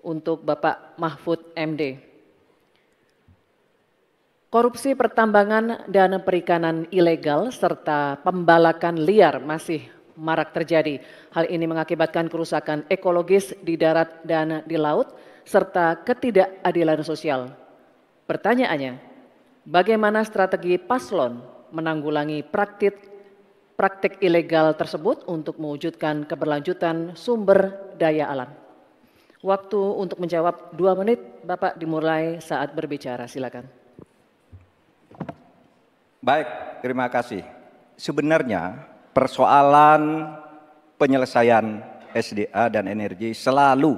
untuk Bapak Mahfud MD. Korupsi pertambangan dan perikanan ilegal serta pembalakan liar masih marak terjadi. Hal ini mengakibatkan kerusakan ekologis di darat dan di laut serta ketidakadilan sosial. Pertanyaannya, bagaimana strategi paslon menanggulangi praktik ilegal tersebut untuk mewujudkan keberlanjutan sumber daya alam? Waktu untuk menjawab 2 menit, Bapak dimulai saat berbicara, silakan. Baik, terima kasih. Sebenarnya persoalan penyelesaian SDA dan energi selalu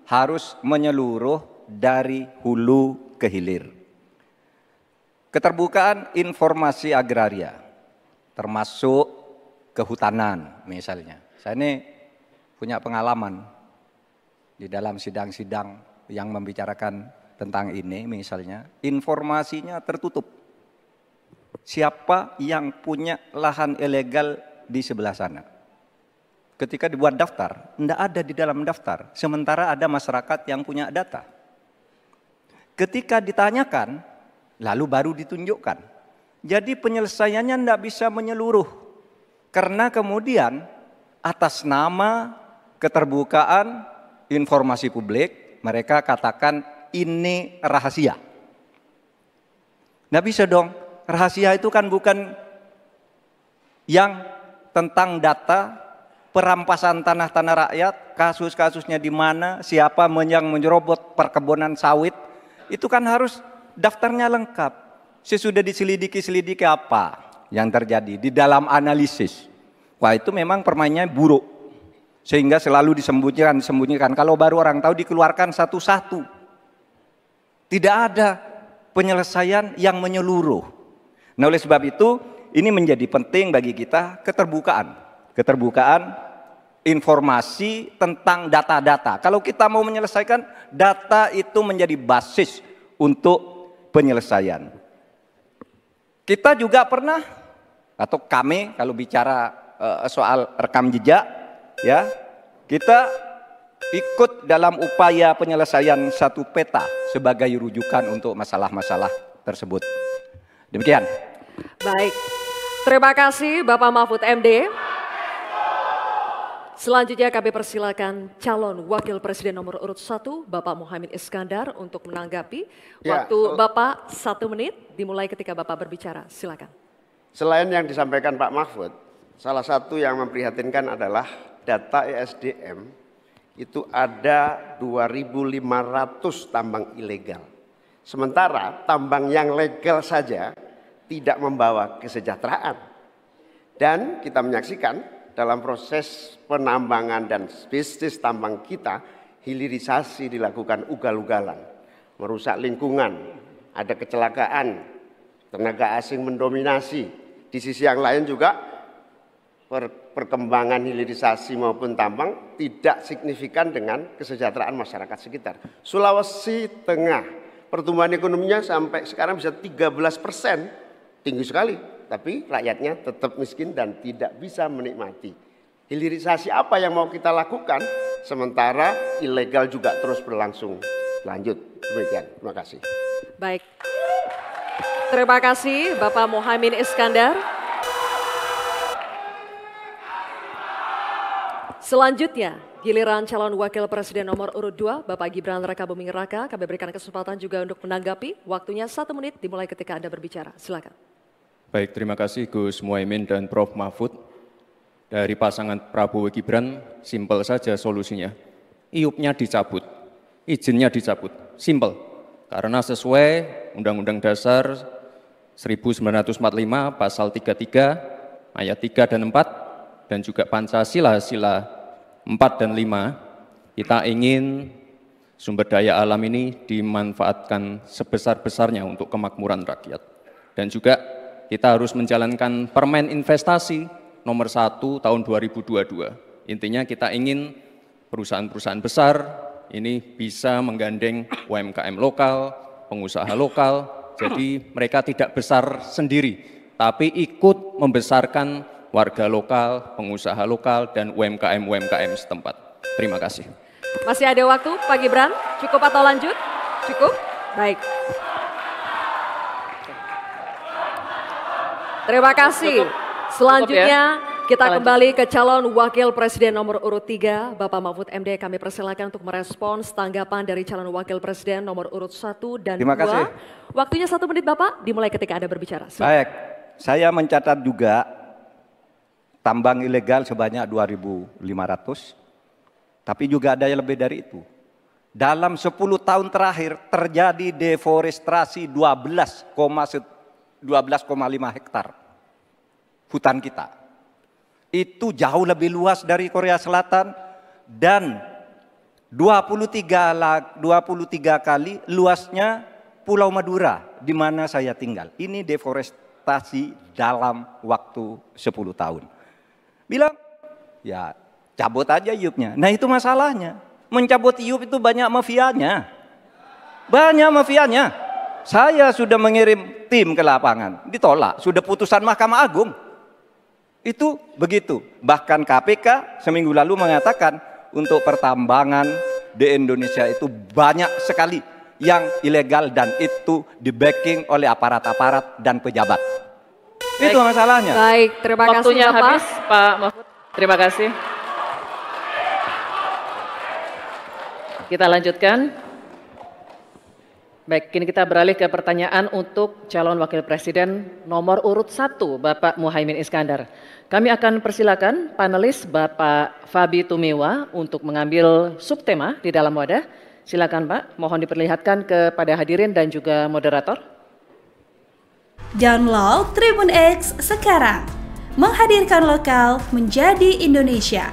harus menyeluruh dari hulu ke hilir. Keterbukaan informasi agraria, termasuk kehutanan misalnya. Saya ini punya pengalaman di dalam sidang-sidang yang membicarakan tentang ini misalnya, informasinya tertutup. Siapa yang punya lahan ilegal di sebelah sana. Ketika dibuat daftar, tidak ada di dalam daftar. Sementara ada masyarakat yang punya data. Ketika ditanyakan, lalu baru ditunjukkan. Jadi penyelesaiannya tidak bisa menyeluruh. Karena kemudian atas nama keterbukaan informasi publik, mereka katakan ini rahasia. Tidak bisa dong. Rahasia itu kan bukan yang tentang data, perampasan tanah-tanah rakyat, kasus-kasusnya di mana, siapa yang menyerobot perkebunan sawit, itu kan harus daftarnya lengkap. Sesudah diselidiki apa yang terjadi di dalam analisis. Wah, itu memang permainannya buruk. Sehingga selalu disembunyikan. Kalau baru orang tahu dikeluarkan satu-satu. Tidak ada penyelesaian yang menyeluruh. Nah, oleh sebab itu ini menjadi penting bagi kita keterbukaan informasi tentang data-data. Kalau kita mau menyelesaikan, data itu menjadi basis untuk penyelesaian. Kita juga pernah, atau kami kalau bicara soal rekam jejak, ya, kita ikut dalam upaya penyelesaian satu peta sebagai rujukan untuk masalah-masalah tersebut. Demikian. Baik, terima kasih Bapak Mahfud MD. Selanjutnya kami persilakan calon Wakil Presiden nomor urut 1, Bapak Muhaimin Iskandar untuk menanggapi. Waktu Bapak 1 menit, dimulai ketika Bapak berbicara. Silakan. Selain yang disampaikan Pak Mahfud, salah satu yang memprihatinkan adalah data ESDM itu ada 2.500 tambang ilegal. Sementara tambang yang legal saja tidak membawa kesejahteraan. Dan kita menyaksikan dalam proses penambangan dan bisnis tambang kita, hilirisasi dilakukan ugal-ugalan, merusak lingkungan, ada kecelakaan, tenaga asing mendominasi. Di sisi yang lain juga perkembangan hilirisasi maupun tambang tidak signifikan dengan kesejahteraan masyarakat sekitar. Sulawesi Tengah, pertumbuhan ekonominya sampai sekarang bisa 13%, tinggi sekali, tapi rakyatnya tetap miskin dan tidak bisa menikmati. Hilirisasi apa yang mau kita lakukan, sementara ilegal juga terus berlangsung. Lanjut, demikian, terima kasih. Baik, terima kasih Bapak Muhaimin Iskandar. Selanjutnya, giliran calon Wakil Presiden nomor urut 2, Bapak Gibran Rakabuming Raka. Kami berikan kesempatan juga untuk menanggapi. Waktunya 1 menit, dimulai ketika Anda berbicara. Silakan. Baik, terima kasih Gus Muhaimin dan Prof. Mahfud. Dari pasangan Prabowo Gibran, simpel saja solusinya. IUP-nya dicabut, izinnya dicabut, simpel. Karena sesuai Undang-Undang Dasar 1945, Pasal 33, Ayat 3 dan 4, dan juga Pancasila, Sila 4 dan 5, kita ingin sumber daya alam ini dimanfaatkan sebesar-besarnya untuk kemakmuran rakyat. Dan juga kita harus menjalankan Permen Investasi nomor 1 tahun 2022. Intinya kita ingin perusahaan-perusahaan besar ini bisa menggandeng UMKM lokal, pengusaha lokal, jadi mereka tidak besar sendiri, tapi ikut membesarkan warga lokal, pengusaha lokal, dan UMKM-UMKM setempat. Terima kasih. Masih ada waktu, Pak Gibran. Cukup atau lanjut? Cukup? Baik. Terima kasih. Selanjutnya kita kembali ke calon wakil presiden nomor urut 3, Bapak Mahfud MD. Kami persilakan untuk merespons tanggapan dari calon wakil presiden nomor urut 1 dan 2. Terima kasih. Waktunya 1 menit Bapak, dimulai ketika Anda berbicara. Baik, saya mencatat juga tambang ilegal sebanyak 2.500, tapi juga ada yang lebih dari itu. Dalam 10 tahun terakhir terjadi deforestasi 12,5 hektar hutan kita. Itu jauh lebih luas dari Korea Selatan dan 23 kali luasnya Pulau Madura di mana saya tinggal. Ini deforestasi dalam waktu 10 tahun. Bilang, ya cabut aja iupnya. Nah itu masalahnya. Mencabut iup itu banyak mafianya. Banyak mafianya. Saya sudah mengirim tim ke lapangan, ditolak. Sudah putusan Mahkamah Agung. Itu begitu. Bahkan KPK seminggu lalu mengatakan untuk pertambangan di Indonesia itu banyak sekali yang ilegal dan itu di-backing oleh aparat-aparat dan pejabat. Baik. Itu masalahnya. Baik, terima kasih Waktunya Bapak. habis Pak Mahfud. Terima kasih. Kita lanjutkan. Baik, kini kita beralih ke pertanyaan untuk calon wakil presiden nomor urut 1, Bapak Muhaimin Iskandar. Kami akan persilakan panelis Bapak Fabi Tumewa untuk mengambil subtema di dalam wadah. Silakan Pak, mohon diperlihatkan kepada hadirin dan juga moderator. Download Tribun X sekarang, menghadirkan lokal menjadi Indonesia.